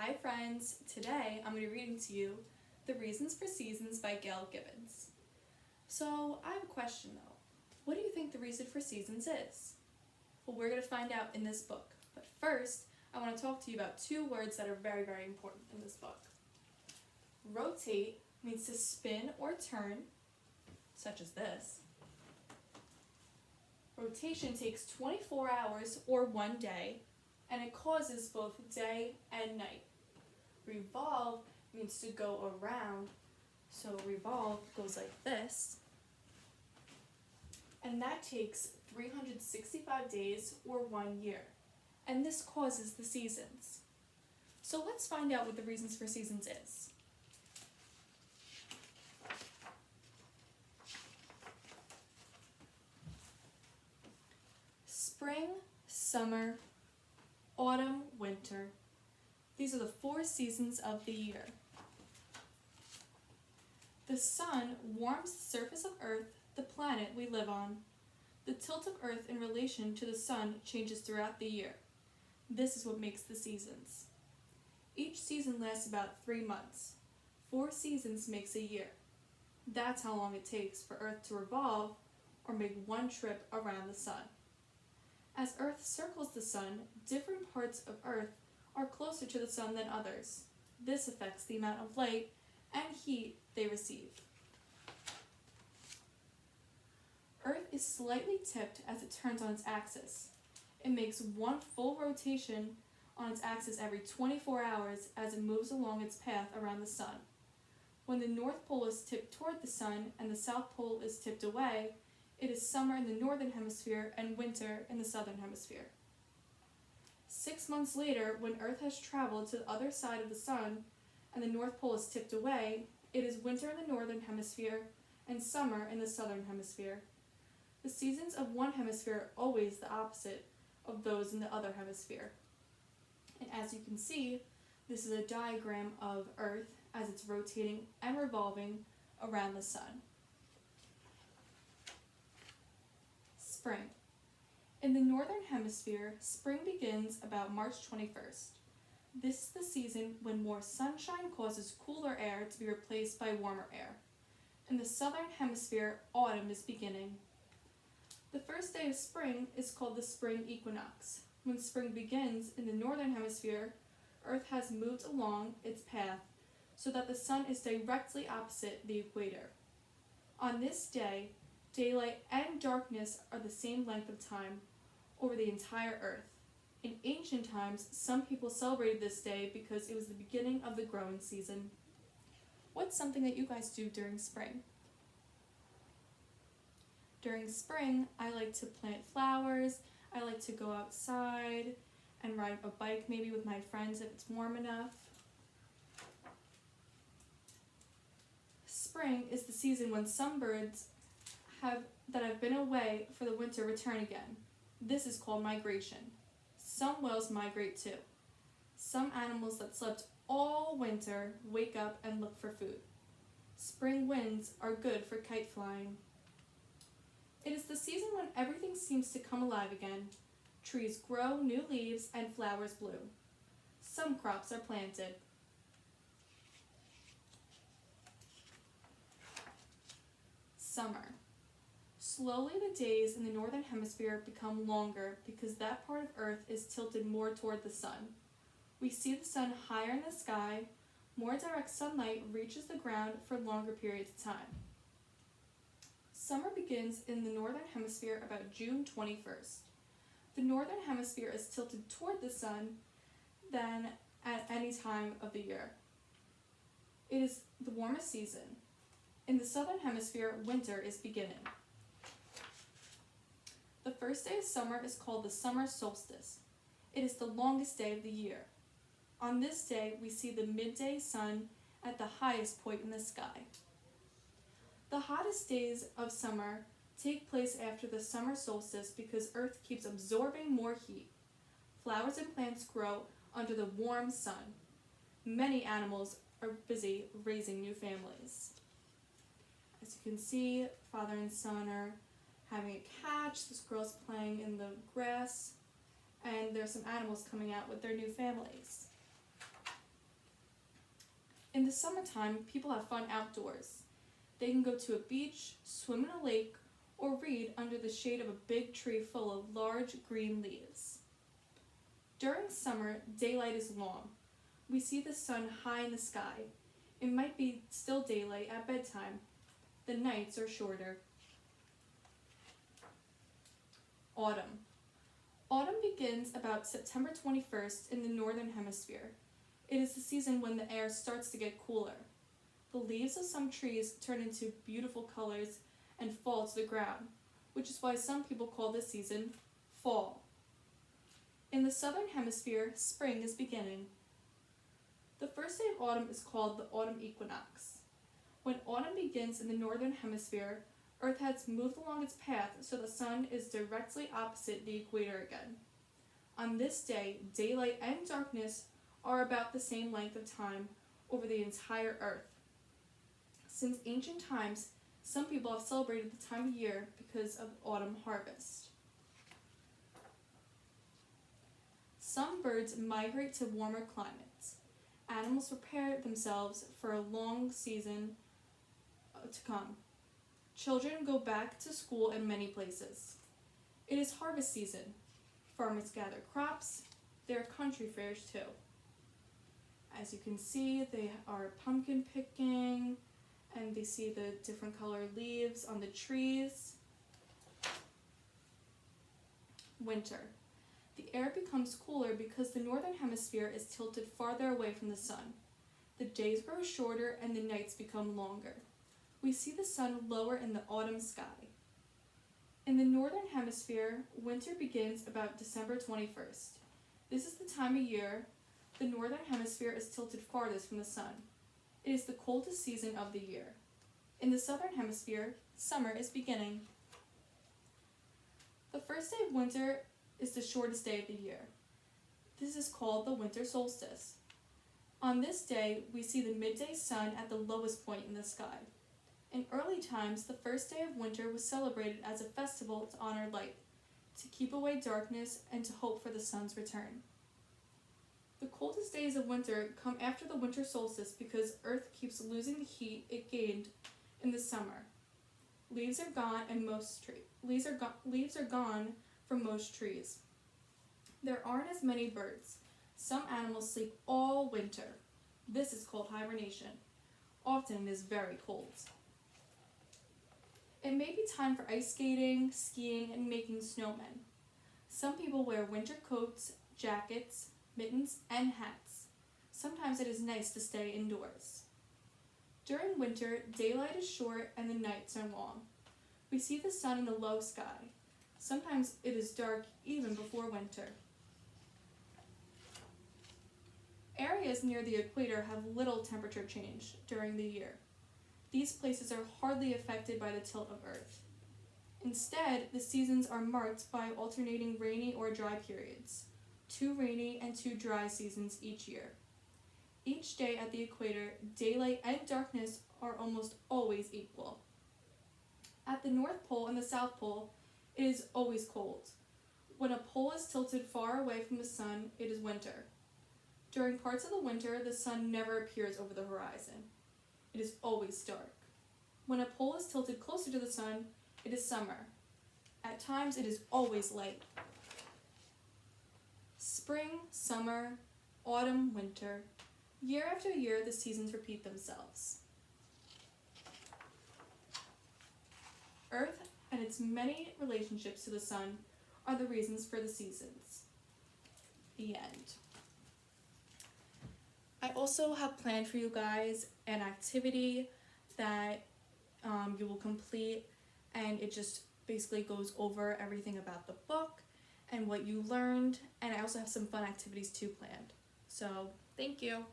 Hi friends, today I'm going to be reading to you The Reasons for Seasons by Gail Gibbons. So I have a question though. What do you think the reason for seasons is? Well, we're going to find out in this book. But first, I want to talk to you about two words that are very, very important in this book. Rotate means to spin or turn, such as this. Rotation takes 24 hours or 1 day, and it causes both day and night. Revolve means to go around, so revolve goes like this, and that takes 365 days or 1 year, and this causes the seasons. So let's find out what the reasons for seasons is. Spring, summer, autumn, winter. These are the 4 seasons of the year. The sun warms the surface of Earth, the planet we live on. The tilt of Earth in relation to the sun changes throughout the year. This is what makes the seasons. Each season lasts about 3 months. 4 seasons makes a year. That's how long it takes for Earth to revolve or make one trip around the sun. As Earth circles the sun, different parts of Earth are closer to the sun than others. This affects the amount of light and heat they receive. Earth is slightly tipped as it turns on its axis. It makes one full rotation on its axis every 24 hours as it moves along its path around the sun. When the North Pole is tipped toward the sun and the South Pole is tipped away, it is summer in the northern hemisphere and winter in the southern hemisphere. 6 months later, when Earth has traveled to the other side of the sun and the North Pole is tipped away, it is winter in the northern hemisphere and summer in the southern hemisphere. The seasons of one hemisphere are always the opposite of those in the other hemisphere. And as you can see, this is a diagram of Earth as it's rotating and revolving around the sun. Spring. In the northern hemisphere, spring begins about March 21st. This is the season when more sunshine causes cooler air to be replaced by warmer air. In the southern hemisphere, autumn is beginning. The first day of spring is called the spring equinox. When spring begins in the northern hemisphere, Earth has moved along its path so that the sun is directly opposite the equator. On this day, daylight and darkness are the same length of time over the entire Earth. In ancient times, some people celebrated this day because it was the beginning of the growing season. What's something that you guys do during spring? During spring, I like to plant flowers. I like to go outside and ride a bike maybe with my friends if it's warm enough. Spring is the season when some birds that have been away for the winter return again. This is called migration. Some whales migrate too. Some animals that slept all winter wake up and look for food. Spring winds are good for kite flying. It is the season when everything seems to come alive again. Trees grow new leaves and flowers bloom. Some crops are planted. Summer. Slowly the days in the northern hemisphere become longer because that part of Earth is tilted more toward the sun. We see the sun higher in the sky, more direct sunlight reaches the ground for longer periods of time. Summer begins in the northern hemisphere about June 21st. The northern hemisphere is tilted toward the sun than at any time of the year. It is the warmest season. In the southern hemisphere, winter is beginning. The first day of summer is called the summer solstice. It is the longest day of the year. On this day, we see the midday sun at the highest point in the sky. The hottest days of summer take place after the summer solstice because Earth keeps absorbing more heat. Flowers and plants grow under the warm sun. Many animals are busy raising new families. As you can see, father and son are having a catch. This girl's playing in the grass, and there's some animals coming out with their new families. In the summertime, people have fun outdoors. They can go to a beach, swim in a lake, or read under the shade of a big tree full of large green leaves. During summer, daylight is long. We see the sun high in the sky. It might be still daylight at bedtime. The nights are shorter. Autumn. Autumn begins about September 21st in the northern hemisphere. It is the season when the air starts to get cooler. The leaves of some trees turn into beautiful colors and fall to the ground, which is why some people call this season fall. In the southern hemisphere, spring is beginning. The first day of autumn is called the autumn equinox. When autumn begins in the northern hemisphere, Earth has moved along its path so the sun is directly opposite the equator again. On this day, daylight and darkness are about the same length of time over the entire Earth. Since ancient times, some people have celebrated the time of year because of autumn harvest. Some birds migrate to warmer climates. Animals prepare themselves for a long season to come. Children go back to school in many places. It is harvest season. Farmers gather crops. There are country fairs too. As you can see, they are pumpkin picking, and they see the different colored leaves on the trees. Winter. The air becomes cooler because the northern hemisphere is tilted farther away from the sun. The days grow shorter and the nights become longer. We see the sun lower in the autumn sky. In the northern hemisphere, winter begins about December 21st. This is the time of year the northern hemisphere is tilted farthest from the sun. It is the coldest season of the year. In the southern hemisphere, summer is beginning. The first day of winter is the shortest day of the year. This is called the winter solstice. On this day, we see the midday sun at the lowest point in the sky. In early times, the first day of winter was celebrated as a festival to honor light, to keep away darkness, and to hope for the sun's return. The coldest days of winter come after the winter solstice because Earth keeps losing the heat it gained in the summer. Leaves are gone from most trees. There aren't as many birds. Some animals sleep all winter. This is called hibernation. Often it is very cold. It may be time for ice skating, skiing, and making snowmen. Some people wear winter coats, jackets, mittens, and hats. Sometimes it is nice to stay indoors. During winter, daylight is short and the nights are long. We see the sun in the low sky. Sometimes it is dark even before winter. Areas near the equator have little temperature change during the year. These places are hardly affected by the tilt of Earth. Instead, the seasons are marked by alternating rainy or dry periods, 2 rainy and 2 dry seasons each year. Each day at the equator, daylight and darkness are almost always equal. At the North Pole and the South Pole, it is always cold. When a pole is tilted far away from the sun, it is winter. During parts of the winter, the sun never appears over the horizon. It is always dark. When a pole is tilted closer to the sun, it is summer. At times, it is always light. Spring, summer, autumn, winter. Year after year, the seasons repeat themselves. Earth and its many relationships to the sun are the reasons for the seasons. The end. I also have planned for you guys an activity that you will complete, and it just basically goes over everything about the book and what you learned, and I also have some fun activities too planned. So, thank you.